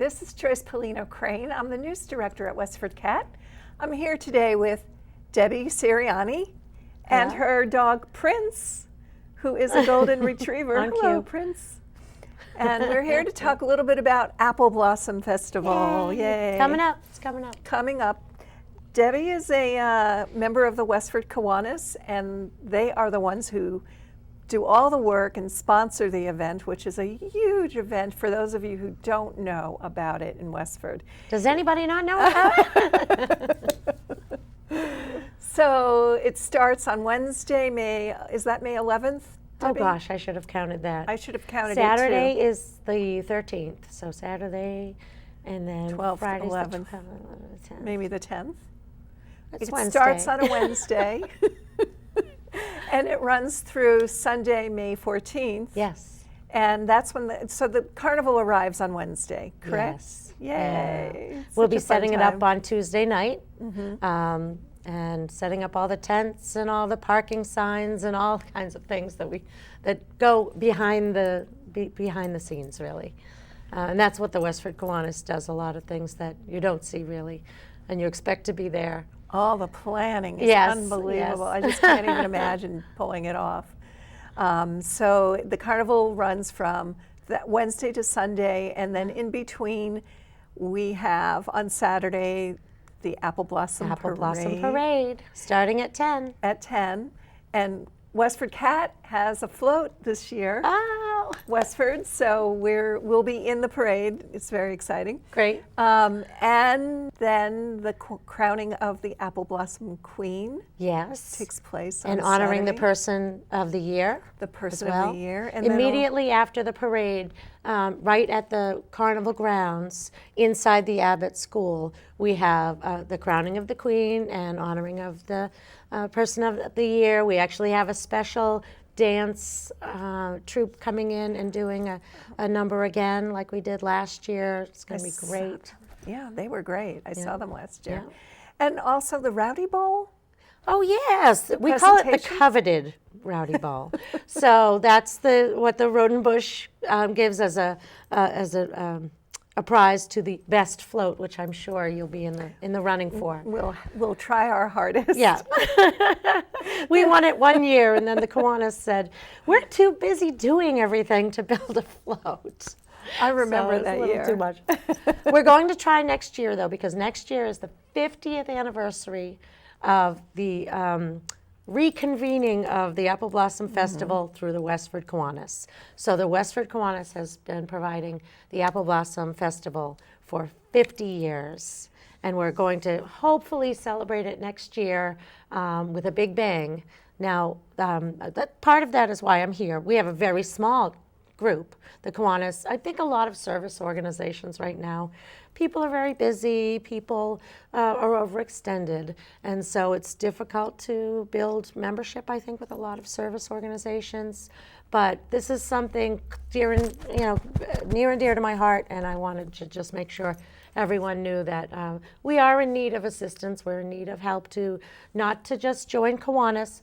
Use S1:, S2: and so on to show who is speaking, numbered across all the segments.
S1: This is Joyce Pellino Crane. I'm the news director at Westford Cat. I'm here today with Debbie Siriani and her dog Prince, who is a golden retriever. Hello, Prince. And we're here to talk a little bit about Apple Blossom Festival. Yay.
S2: Coming up. It's coming up.
S1: Coming up. Debbie is a member of the Westford Kiwanis, and they are the ones who do all the work and sponsor the event, which is a huge event for those of you who don't know about it in Westford.
S2: Does anybody not know about it?
S1: So it starts on Wednesday, is that May 11th? Debbie?
S2: Oh gosh, I should have counted that.
S1: I should have counted
S2: Saturday
S1: it too.
S2: is the 13th, so Saturday, and then
S1: 12th,
S2: Friday's
S1: 11th,
S2: the 10th.
S1: maybe the 10th.
S2: It's
S1: It
S2: Wednesday.
S1: starts on a Wednesday. And it runs through Sunday, May 14th.
S2: Yes.
S1: And that's when the carnival arrives on Wednesday, correct?
S2: Yes.
S1: Yay.
S2: We'll
S1: Such
S2: be
S1: a fun
S2: setting it up
S1: time.
S2: on Tuesday night, and setting up all the tents and all the parking signs and all kinds of things that go behind the scenes, really. And that's what the Westford Kiwanis does. A lot of things that you don't see really, and you expect to be there.
S1: All the planning is
S2: Yes,
S1: unbelievable.
S2: yes.
S1: I just can't even imagine pulling it off. So the carnival runs from that Wednesday to Sunday, and then in between we have on Saturday the Apple Blossom
S2: Parade, starting at 10.
S1: At 10. And Westford Cat has a float this year.
S2: Oh,
S1: Westford, so we'll be in the parade. It's very exciting.
S2: great.
S1: And then the crowning of the Apple Blossom Queen
S2: Yes.
S1: takes place on
S2: And honoring the
S1: Saturday.
S2: person of the year.
S1: The person
S2: as well.
S1: of the year. And then
S2: Immediately after the parade, right at the carnival grounds, inside the Abbott School, we have the crowning of the Queen and honoring of the person of the year. We actually have a special dance troupe coming in and doing a number again like we did last year. It's going to be great.
S1: Yeah, they were great. I saw them last year.
S2: Yeah.
S1: And also the Rowdy Bowl.
S2: Oh yes, we call it the
S1: presentation?
S2: coveted Rowdy Ball. So that's what the Rodenbush gives as a prize to the best float, which I'm sure you'll be in the running for.
S1: We'll try our hardest.
S2: Yeah. We won it one year, and then the Kiwanis said, "We're too busy doing everything to build a float."
S1: I remember
S2: So it's
S1: that
S2: a little
S1: year.
S2: too much. We're going to try next year, though, because next year is the 50th anniversary of the reconvening of the Apple Blossom Festival through the Westford Kiwanis. So the Westford Kiwanis has been providing the Apple Blossom Festival for 50 years. And we're going to hopefully celebrate it next year with a big bang. Now, that part of that is why I'm here. We have a very small group, the Kiwanis. I think a lot of service organizations right now, people are very busy, people are overextended, and so it's difficult to build membership, I think, with a lot of service organizations. But this is something near and dear to my heart, and I wanted to just make sure everyone knew that we are in need of assistance. We're in need of help not to just join Kiwanis.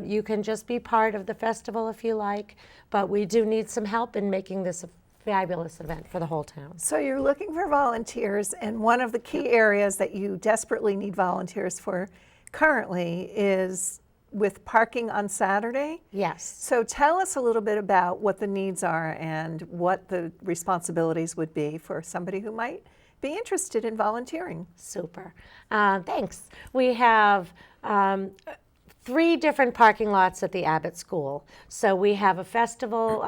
S2: You can just be part of the festival if you like, but we do need some help in making this a fabulous event for the whole town.
S1: So you're looking for volunteers, and one of the key areas that you desperately need volunteers for currently is with parking on Saturday.
S2: Yes.
S1: So tell us a little bit about what the needs are and what the responsibilities would be for somebody who might be interested in volunteering.
S2: Super. Thanks. We have 3 different parking lots at the Abbott School. So we have a festival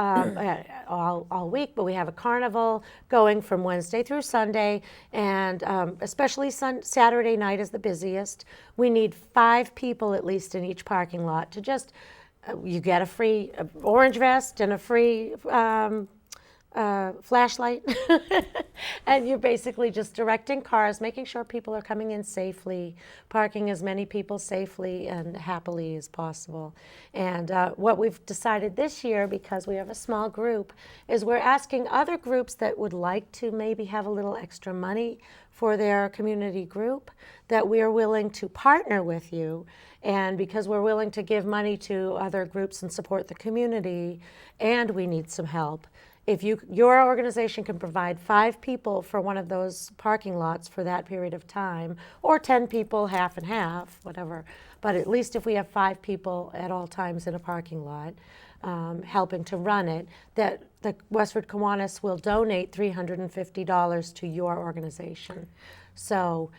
S2: all week, but we have a carnival going from Wednesday through Sunday, and especially Saturday night is the busiest. We need 5 people at least in each parking lot to just, you get a free orange vest and a free flashlight, and you're basically just directing cars, making sure people are coming in safely, parking as many people safely and happily as possible. And what we've decided this year, because we have a small group, is we're asking other groups that would like to maybe have a little extra money for their community group, that we're willing to partner with you. And because we're willing to give money to other groups and support the community, and we need some help, if your organization can provide 5 people for one of those parking lots for that period of time, or 10 people, half and half, whatever, but at least if we have 5 people at all times in a parking lot helping to run it, that the Westford Kiwanis will donate $350 to your organization. So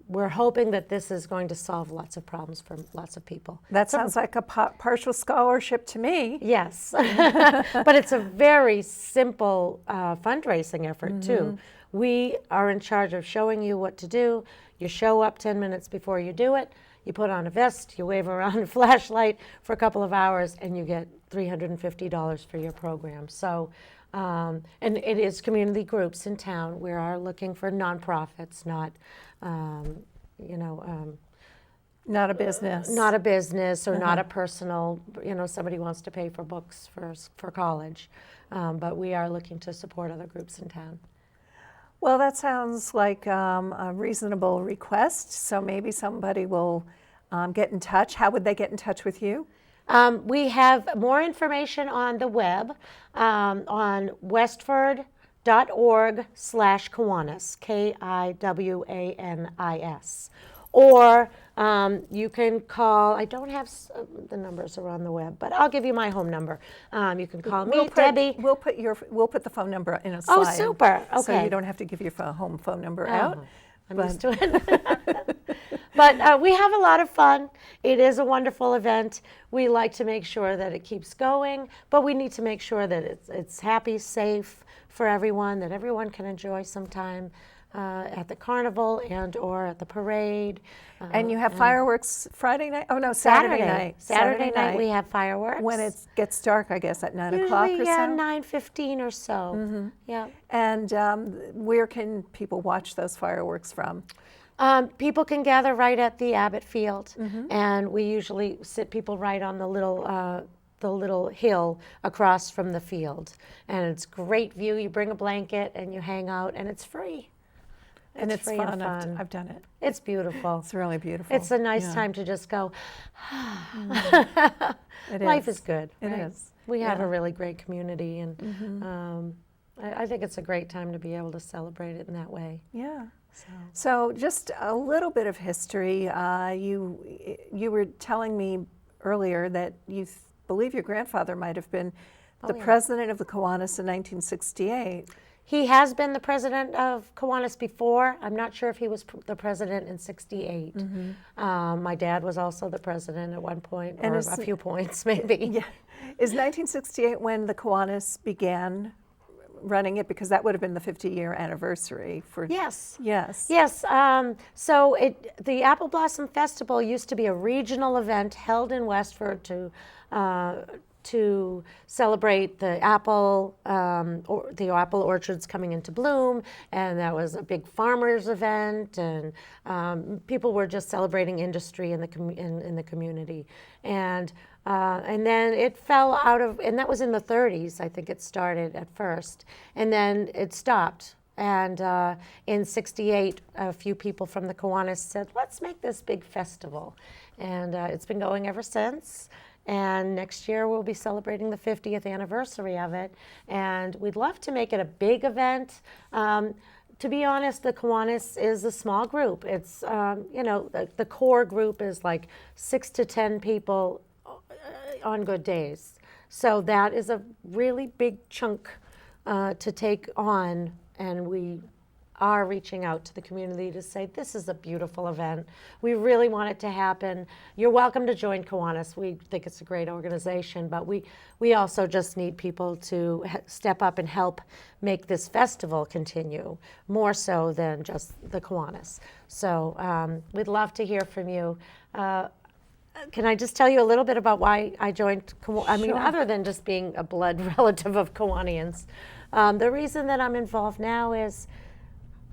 S2: we're hoping that this is going to solve lots of problems for lots of people.
S1: That sounds like a partial scholarship to me.
S2: Yes, but it's a very simple fundraising effort too. We are in charge of showing you what to do. You show up 10 minutes before you do it. You put on a vest, you wave around a flashlight for a couple of hours, and you get $350 for your program. So, and it is community groups in town. We are looking for nonprofits, not,
S1: Not a business.
S2: not a business or not a personal, somebody wants to pay for books for college. But we are looking to support other groups in town.
S1: Well, that sounds like a reasonable request. So maybe somebody will get in touch. How would they get in touch with you?
S2: We have more information on the web on westford.org/Kiwanis, Kiwanis. Or you can call, I don't have the numbers around the web, but I'll give you my home number. You can call me, Debbie.
S1: We'll put the phone number in a slide.
S2: Oh, super. Okay.
S1: So you don't have to give your home phone number out.
S2: I'm used to it. But we have a lot of fun. It is a wonderful event. We like to make sure that it keeps going, but we need to make sure that it's happy, safe for everyone, that everyone can enjoy some time at the carnival and or at the parade.
S1: And you have fireworks Friday night? Oh, no, Saturday night.
S2: Saturday night we have fireworks.
S1: When it gets dark, I guess, at 9 o'clock or so?
S2: Yeah, 9:15 or so. Yeah.
S1: And where can people watch those fireworks from?
S2: People can gather right at the Abbott Field, and we usually sit people right on the little hill across from the field. And it's great view. You bring a blanket and you hang out, and it's free.
S1: And it's
S2: free
S1: fun.
S2: and fun.
S1: I've done it.
S2: It's beautiful.
S1: It's really beautiful.
S2: It's a nice time to just go,
S1: It
S2: life is good.
S1: It
S2: right?
S1: is.
S2: We have a really great community, and I think it's a great time to be able to celebrate it in that way.
S1: Yeah. So just a little bit of history. You were telling me earlier that you believe your grandfather might have been the president of the Kiwanis in 1968.
S2: He has been the president of Kiwanis before. I'm not sure if he was the president in '68. My dad was also the president at one point, or a few points maybe.
S1: Yeah. Is 1968 when the Kiwanis began running it? Because that would have been the 50-year anniversary for.
S2: Yes.
S1: Yes.
S2: Yes. So the Apple Blossom Festival used to be a regional event held in Westford to celebrate the apple orchards coming into bloom, and that was a big farmers event, and people were just celebrating industry in the community, and then it fell out of, and that was in the 30s, I think it started at first, and then it stopped. And in '68, a few people from the Kiwanis said, let's make this big festival, and it's been going ever since. And next year we'll be celebrating the 50th anniversary of it. And we'd love to make it a big event. To be honest, the Kiwanis is a small group. It's, the core group is like 6 to 10 people on good days. So that is a really big chunk to take on. And we are reaching out to the community to say, this is a beautiful event. We really want it to happen. You're welcome to join Kiwanis. We think it's a great organization, but we also just need people to step up and help make this festival continue, more so than just the Kiwanis. So we'd love to hear from you. Can I just tell you a little bit about why I joined Kiwanis? I mean, other than just being a blood relative of Kiwanians. The reason that I'm involved now is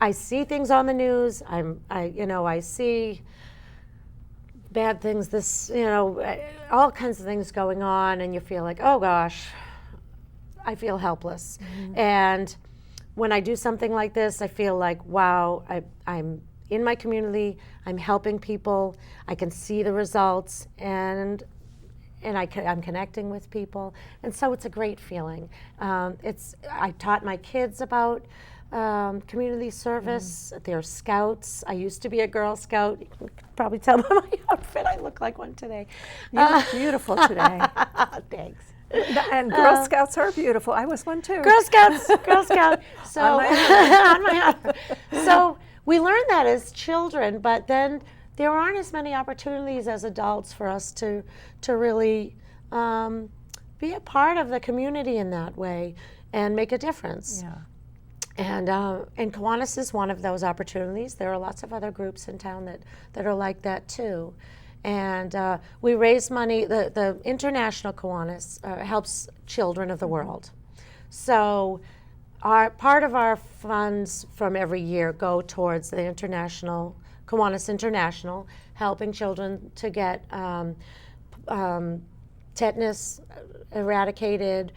S2: I see things on the news. I see bad things. All kinds of things going on, and you feel like, oh gosh, I feel helpless. And when I do something like this, I feel like, wow, I'm in my community. I'm helping people. I can see the results, and I'm connecting with people, and so it's a great feeling. I taught my kids about community service. They're scouts. I used to be a Girl Scout. You can probably tell by my outfit I look like one today.
S1: You look beautiful today.
S2: Thanks.
S1: And Girl Scouts are beautiful. I was one too.
S2: Girl Scouts, Girl Scout. So
S1: On my
S2: so we learned that as children, but then there aren't as many opportunities as adults for us to really be a part of the community in that way and make a difference.
S1: Yeah.
S2: And Kiwanis is one of those opportunities. There are lots of other groups in town that are like that too. And we raise money. The International Kiwanis helps children of the world. So part of our funds from every year go towards the International Kiwanis International, helping children to get tetanus eradicated.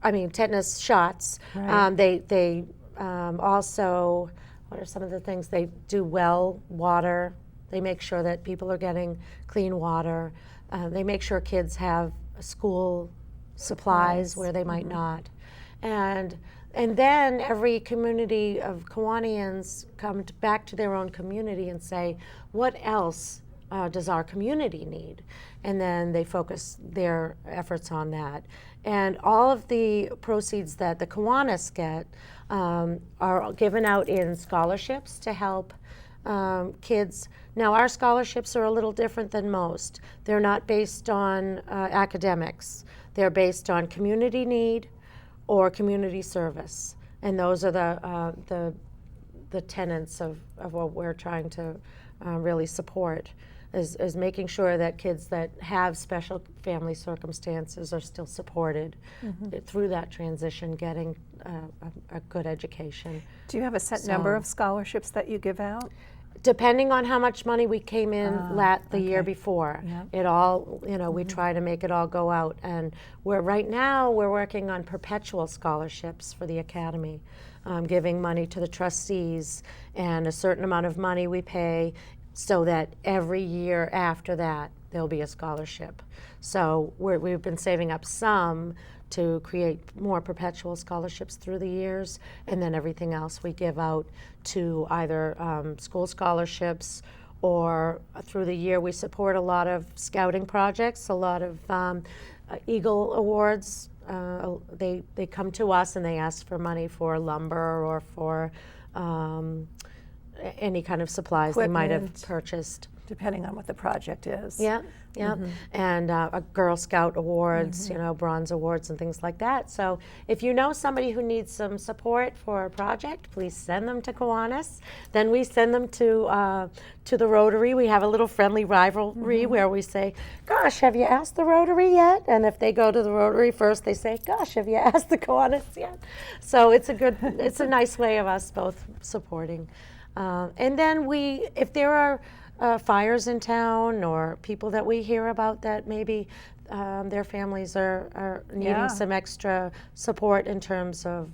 S2: Tetanus shots.
S1: Right.
S2: They also, what are some of the things they do? Well water. They make sure that people are getting clean water. They make sure kids have school supplies where they might not. And then every community of Kiwanians come back to their own community and say, what else does our community need? And then they focus their efforts on that. And all of the proceeds that the Kiwanis get are given out in scholarships to help kids. Now, our scholarships are a little different than most. They're not based on academics. They're based on community need or community service. And those are the tenets of what we're trying to really support, is making sure that kids that have special family circumstances are still supported through that transition, getting a good education.
S1: Do you have a set number of scholarships that you give out?
S2: Depending on how much money we came in the year before, it all, we try to make it all go out. And right now we're working on perpetual scholarships for the Academy, giving money to the trustees, and a certain amount of money we pay so that every year after that there'll be a scholarship. So we've been saving up some to create more perpetual scholarships through the years, and then everything else we give out to either school scholarships, or through the year we support a lot of scouting projects, a lot of Eagle Awards. They come to us and they ask for money for lumber or for any kind of supplies they might have purchased.
S1: Depending on what the project is.
S2: Yeah. And a Girl Scout awards, bronze awards and things like that. So if you know somebody who needs some support for a project, please send them to Kiwanis. Then we send them to the Rotary. We have a little friendly rivalry where we say, gosh, have you asked the Rotary yet? And if they go to the Rotary first, they say, gosh, have you asked the Kiwanis yet? So it's a nice way of us both supporting. And then if there are fires in town, or people that we hear about that maybe their families are needing some extra support in terms of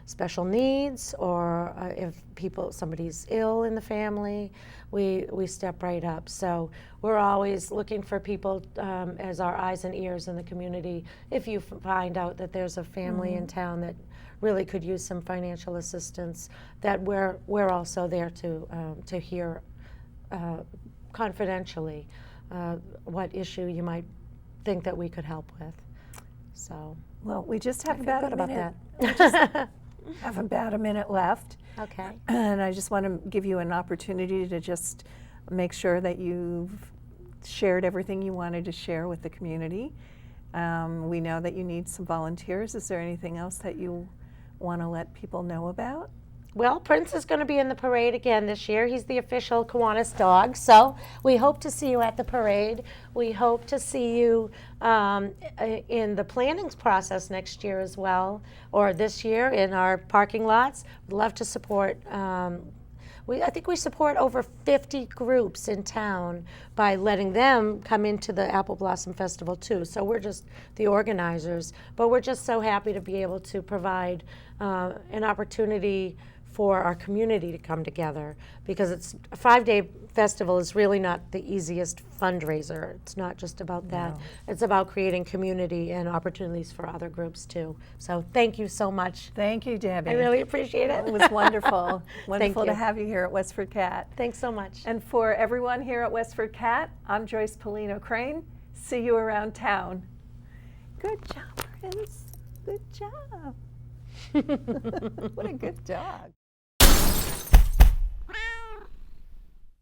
S2: special needs, or if somebody's ill in the family, we step right up. So we're always looking for people as our eyes and ears in the community. If you find out that there's a family in town that really could use some financial assistance, that we're also there to hear confidentially what issue you might think that we could help with. So,
S1: well, we just have about a minute.
S2: We just
S1: have about a minute left.
S2: Okay.
S1: And I just want to give you an opportunity to just make sure that you've shared everything you wanted to share with the community. We know that you need some volunteers. Is there anything else that you want to let people know about?
S2: Well, Prince is going to be in the parade again this year. He's the official Kiwanis dog, so we hope to see you at the parade. We hope to see you in the planning process next year as well, or this year in our parking lots. We'd love to support. I think we support over 50 groups in town by letting them come into the Apple Blossom Festival too. So we're just the organizers, but we're just so happy to be able to provide an opportunity for our community to come together, because it's a 5-day festival is really not the easiest fundraiser. It's not just about that.
S1: No.
S2: It's about creating community and opportunities for other groups too. So thank you so much.
S1: Thank you, Debbie.
S2: I really appreciate it.
S1: It was wonderful. Wonderful
S2: you.
S1: to have you here at Westford Cat.
S2: Thanks so much.
S1: And for everyone here at Westford Cat, I'm Joyce Pellino Crane. See you around town. Good job, Prince. Good job. What a good dog.